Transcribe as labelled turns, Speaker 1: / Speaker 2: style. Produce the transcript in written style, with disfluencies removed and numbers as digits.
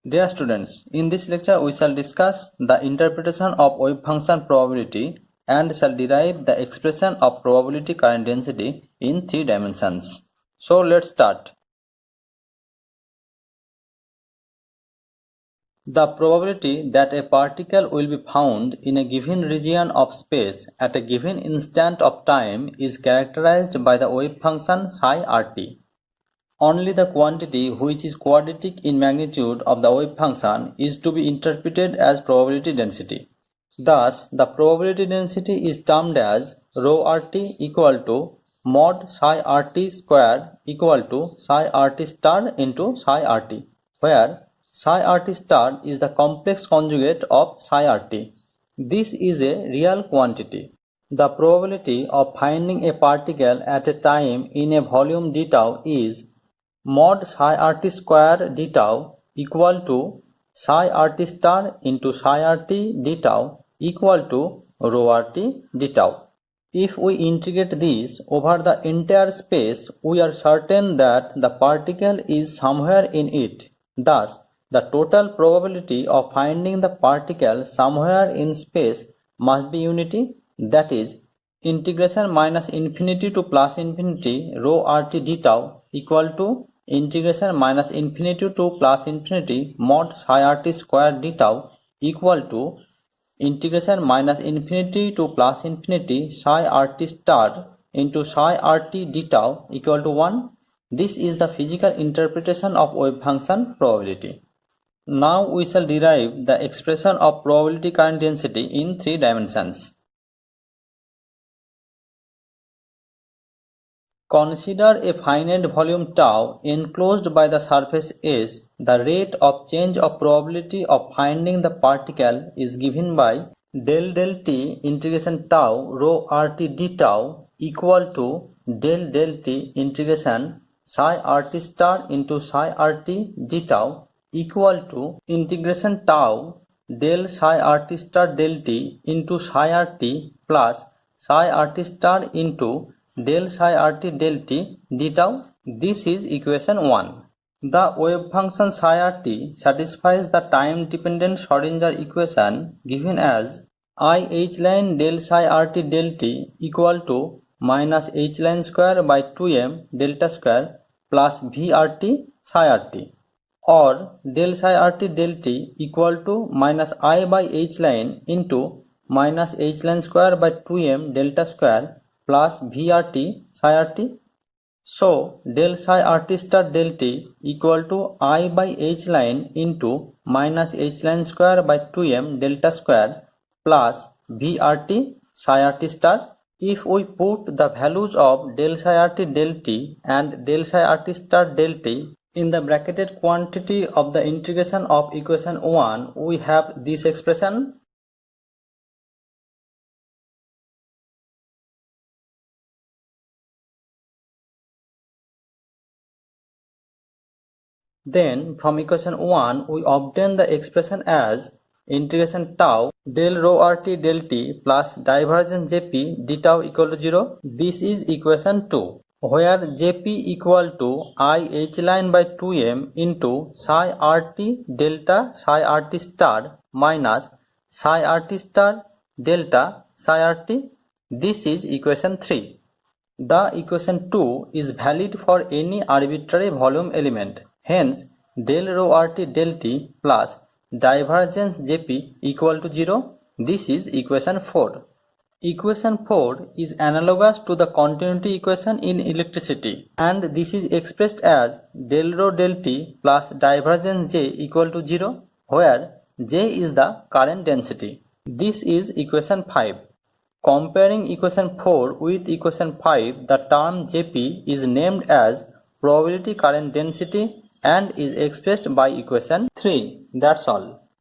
Speaker 1: Dear students, in this lecture we shall discuss the interpretation of wave function probability and shall derive the expression of probability current density in 3 dimensions. So let's start. The probability that a particle will be found in a given region of space at a given instant of time is characterized by the wave function psi rt. Only the quantity which is quadratic in magnitude of the wave function is to be interpreted as probability density. Thus, the probability density is termed as rho rt equal to mod psi rt square equal to psi rt star into psi rt, where psi rt star is the complex conjugate of psi rt. This is a real quantity. The probability of finding a particle at a time in a volume d tau is mod psi rt square d tau equal to psi rt star into psi rt d tau equal to rho rt d tau. If we integrate this over the entire space, we are certain that the particle is somewhere in it. Thus, the total probability of finding the particle somewhere in space must be unity, that is, integration minus infinity to plus infinity rho rt d tau equal to integration minus infinity to plus infinity mod psi rt square d tau equal to integration minus infinity to plus infinity psi rt star into psi rt d tau equal to 1. This is the physical interpretation of wave function probability. Now we shall derive the expression of probability current density in 3 dimensions. Consider a finite volume tau enclosed by the surface S. The rate of change of probability of finding the particle is given by del t integration tau rho rt d tau equal to del t integration psi rt star into psi rt d tau equal to integration tau del psi rt star del t into psi rt plus psi rt star into del psi rt del t d tau. This is equation 1. The wave function psi rt satisfies the time dependent Schrodinger equation given as I h line del psi rt del t equal to minus h line square by 2m delta square plus v rt psi rt, or del psi rt del t equal to minus I by h line into minus h line square by 2m delta square plus VRT psi RT. So del psi RT star del T equal to I by H line into minus H line square by 2m delta square plus VRT psi RT star. If we put the values of del psi RT del T and del psi RT star del T in the bracketed quantity of the integration of equation 1, we have this expression. Then from equation 1 we obtain the expression as integration tau del rho rt del t plus divergence jp d tau equal to 0. This is equation 2, where jp equal to I h line by 2m into psi rt delta psi rt star minus psi rt star delta psi rt. This is equation 3. The equation 2 is valid for any arbitrary volume element. Hence, del rho rt del t plus divergence jp equal to 0. This is equation 4. Equation 4 is analogous to the continuity equation in electricity, and this is expressed as del rho del t plus divergence j equal to 0, where j is the current density. This is equation 5. Comparing equation 4 with equation 5, the term Jp is named as probability current density and is expressed by equation 3. That's all.